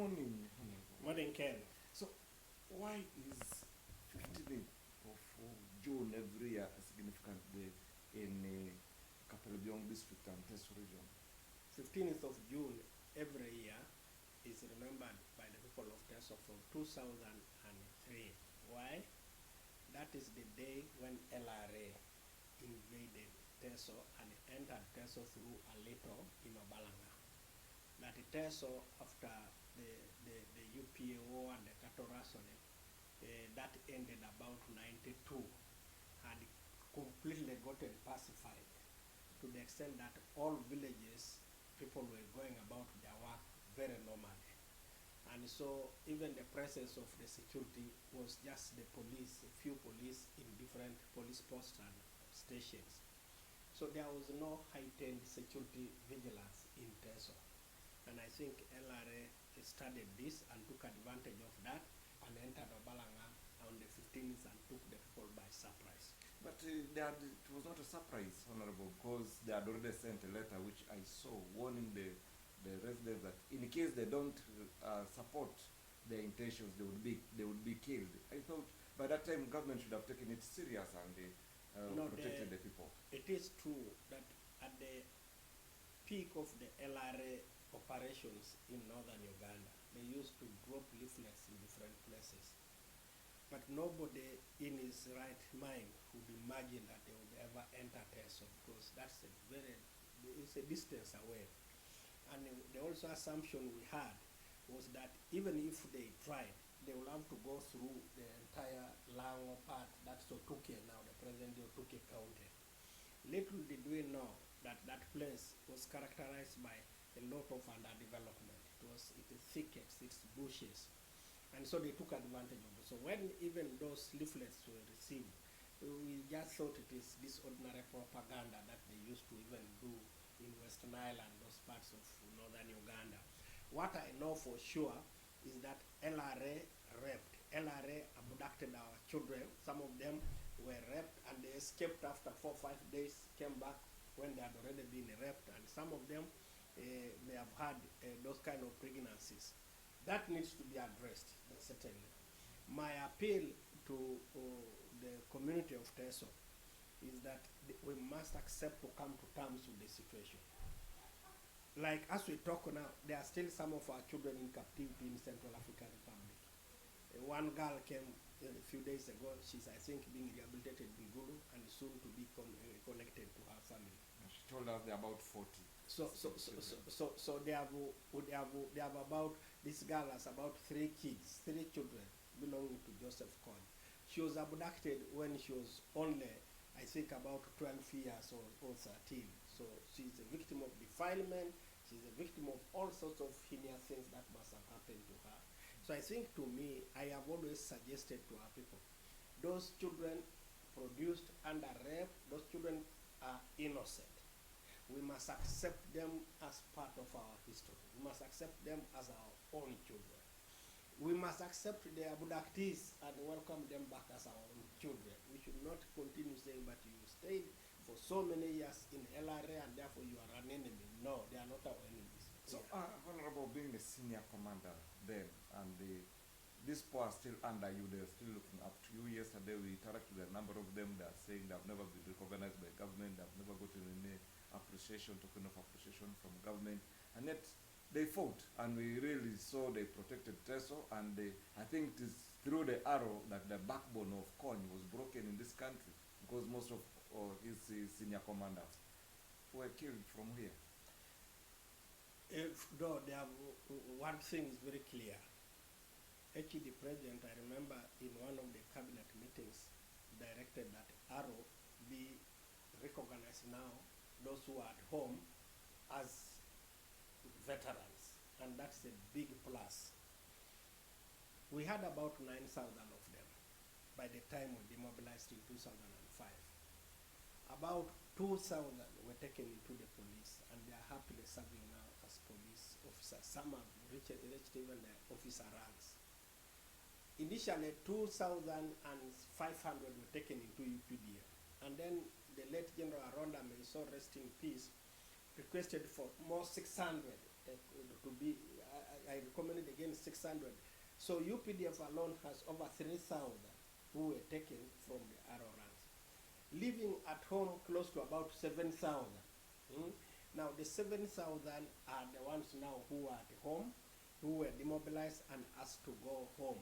morning, Honorable. Morning, Ken. So, why is 15th of June every year a significant day in Kapelebyong district and Teso region? 15th of June every year is remembered by the people of Teso from 2003. Why? That is the day when LRA invaded Teso and entered Teso through a little in Obalanga. That Teso, after the UPAO and the cattle rationing, that ended about 92, had completely gotten pacified to the extent that all villages, people were going about their work very normally. And so even the presence of the security was just the police, a few police in different police posts and stations. So there was no heightened security vigilance in Teso. And I think LRA studied this and took advantage of that and entered Obalanga on the 15th and took the people by surprise. But it was not a surprise, Honorable, because they had already sent a letter which I saw warning the residents that in case they don't support their intentions, they would be killed. I thought by that time government should have taken it serious and protected the people. It is true that at the peak of the LRA operations in northern Uganda, they used to drop leaflets in different places. But nobody in his right mind would imagine that they would ever enter Teso, because it's a distance away. And the also assumption we had was that even if they tried, they will have to go through the entire Lango part, that's Otuke now, the present Otuke County. Little did we know that that place was characterized by a lot of underdevelopment. It's thickets, it's bushes. And so they took advantage of it. So when even those leaflets were received, we just thought it is this ordinary propaganda that they used to even do in Western Nile and those parts of northern Uganda. What I know for sure is that LRA raped. LRA abducted our children. Some of them were raped and they escaped after 4 or 5 days, came back when they had already been raped, and some of them may have had those kind of pregnancies. That needs to be addressed, certainly. My appeal to the community of Teso is that we must accept to come to terms with the situation. Like as we talk now, there are still some of our children in captivity in Central African Republic. One girl came a few days ago. She's, I think, being rehabilitated in Gulu and soon to be connected to her family. She told us there are about 40. So they have about, this girl has about 3 children belonging to Joseph Kony. She was abducted when she was only, I think, about 12 years or 13. So she's a victim of defilement. She's a victim of all sorts of heinous things that must have happened to her. So I think, to me, I have always suggested to our people, those children produced under rape, those children are innocent. We must accept them as part of our history. We must accept them as our own children. We must accept the abductees and welcome them back as our own children. We should not continue saying, but you stayed for so many years in LRA and therefore you are an enemy. No, they are not our enemies. So, Honorable, being the senior commander then, and these poor are still under you, they're still looking up to you. Yesterday we interacted with a number of them. They're saying they've never been recognized by government, they've never gotten any appreciation, token of appreciation from government, and yet they fought, and we really saw they protected Teso, and I think it is through the arrow that the backbone of Kony was broken in this country, because most of his senior commanders were killed from here. Though one thing is very clear. Actually, the president, I remember in one of the cabinet meetings, directed that arrow be recognized now, those who are at home, as veterans, and that's a big plus. We had about 9,000 of them by the time we demobilized in 2005. About 2,000 were taken into the police, and they are happily serving now as police officers. Some have reached even the officer ranks. Initially, 2,500 were taken into UPDF, and then the late General Aronda, may so rest in peace, requested for more 600 to be, I recommended again 600. So UPDF alone has over 3,000 who were taken from the arrow ranks, living at home close to about 7,000. Now the 7,000 are the ones now who are at home, who were demobilized and asked to go home,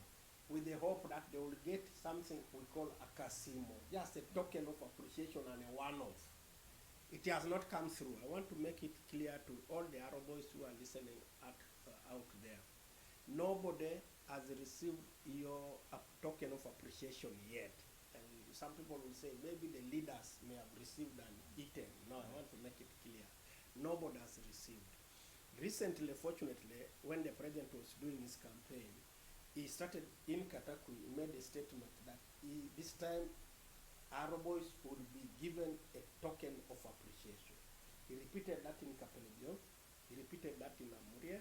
with the hope that they will get something we call a casimo, just a token of appreciation and a one-off. It has not come through. I want to make it clear to all the Arrow boys who are listening out there. Nobody has received your token of appreciation yet. And some people will say maybe the leaders may have received and eaten. No, I want to make it clear. Nobody has received. Recently, fortunately, when the president was doing his campaign, he started in Katakwi, he made a statement that this time Arrow boys would be given a token of appreciation. He repeated that in Kapelebio, he repeated that in Amuria,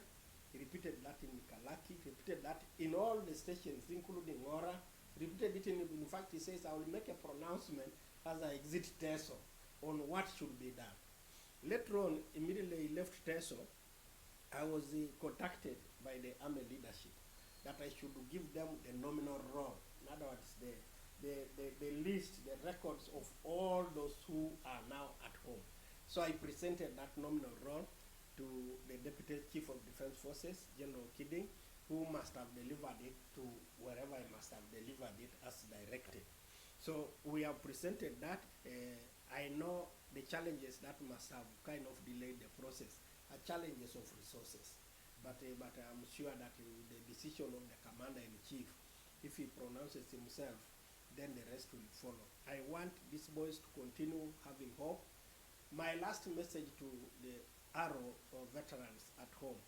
he repeated that in Kalaki, he repeated that in all the stations, including Ora, repeated it in fact, he says, I will make a pronouncement as I exit Teso on what should be done. Later on, immediately he left Teso, I was contacted by the army leadership that I should give them the nominal role. In other words, the list, the records of all those who are now at home. So I presented that nominal role to the Deputy Chief of Defense Forces, General Kidding, who must have delivered it to wherever I must have delivered it as directed. So we have presented that. I know the challenges that must have kind of delayed the process are challenges of resources. But I'm sure that the decision of the Commander-in-Chief, if he pronounces himself, then the rest will follow. I want these boys to continue having hope. My last message to the Arrow veterans at home,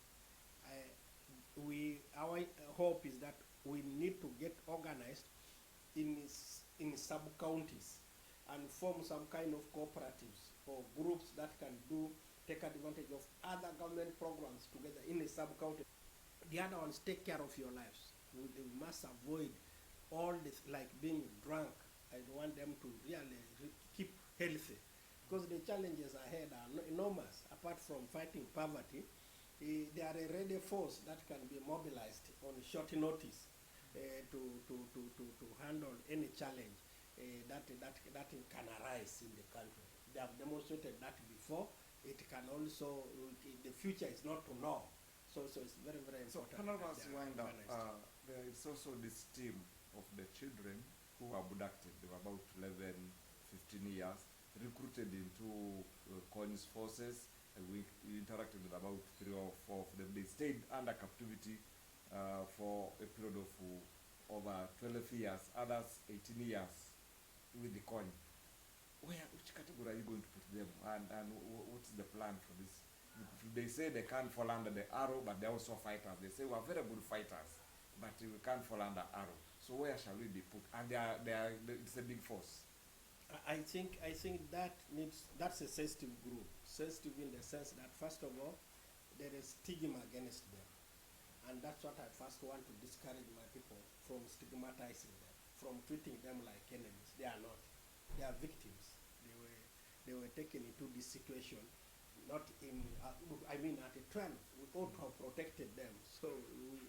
our hope is that we need to get organized in sub-counties and form some kind of cooperatives or groups that can take advantage of other government programs together in a sub-county. The other ones take care of your lives. We must avoid all this, like being drunk. I want them to really keep healthy, because the challenges ahead are enormous. Apart from fighting poverty, they are a ready force that can be mobilized on short notice to handle any challenge that can arise in the country. They have demonstrated that before. It can also, the future is not to know. So it's very, very important. So Colonel was wind up, there is also this team of the children who were abducted. They were about 11, 15 years, recruited into Kony's forces, and we interacted with about 3 or 4 of them. They stayed under captivity for a period of over 12 years, others 18 years with the Kony. Which category are you going to put them, and what's the plan for this? They say they can't fall under the Arrow, but they're also fighters. They say we're very good fighters, but we can't fall under Arrow. So where shall we be put? And it's a big force. I think that's a sensitive group. Sensitive in the sense that, first of all, there is stigma against them. And that's what I first want to discourage my people from stigmatizing them, from treating them like enemies. They are not. They are victims. They were taken into this situation, not in, at a 12, we ought to have protected them. So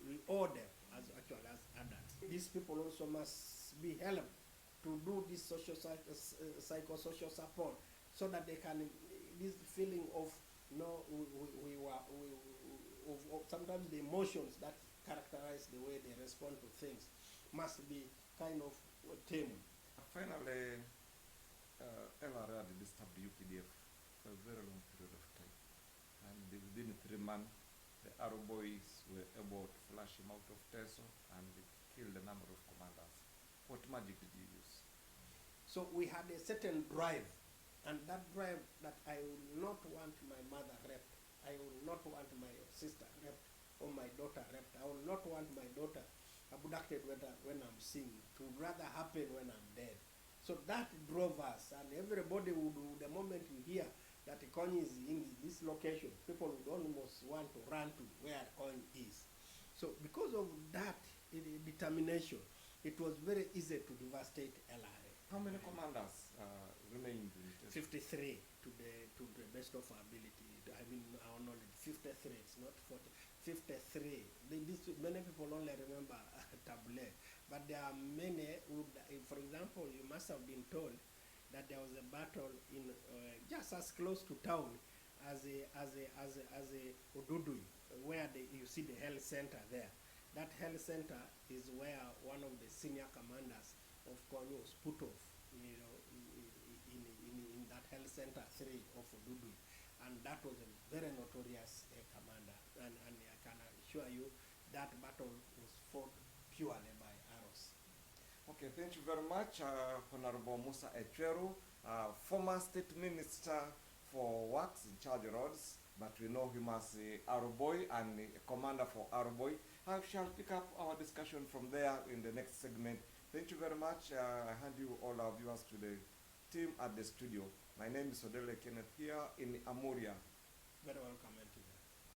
we owe them as adults. These people also must be helped to do this psychosocial support, so that they can, this feeling of, sometimes the emotions that characterize the way they respond to things must be kind of tamed. Finally, LRA disturbed UPDF for a very long period of time, and within 3 months, the Arrow boys were able to flush him out of Teso and kill a number of commanders. What magic did you use? So we had a certain drive, and that drive that I would not want my mother raped, I would not want my sister raped, or my daughter raped. I would not want my daughter abducted when I'm singing. It would rather happen when I'm dead. So that drove us, and everybody would, the moment you hear that Kony is in this location, people would almost want to run to where Kony is. So because of that determination, it was very easy to devastate LRA. How many commanders remained in Teso? 53 to the best of our ability. I mean, our knowledge, 53, it's not 40. 53. Many people only remember Tabule, but there are many who, for example, you must have been told that there was a battle in just as close to town as a Ududui, where you see the health center there. That health center is where one of the senior commanders of Kwanu was put off, you know, in that health center 3 of Ududui. And that was a very notorious commander. And I can assure you that battle was fought purely by arrows. Okay, thank you very much, Honorable Musa Echweru, former State Minister for Works in charge of roads, but we know him as Aroboy and Commander for Aroboy. I shall pick up our discussion from there in the next segment. Thank you very much. I hand you all our viewers to the team at the studio. My name is Odele Kenneth here in Amuria. Very welcome.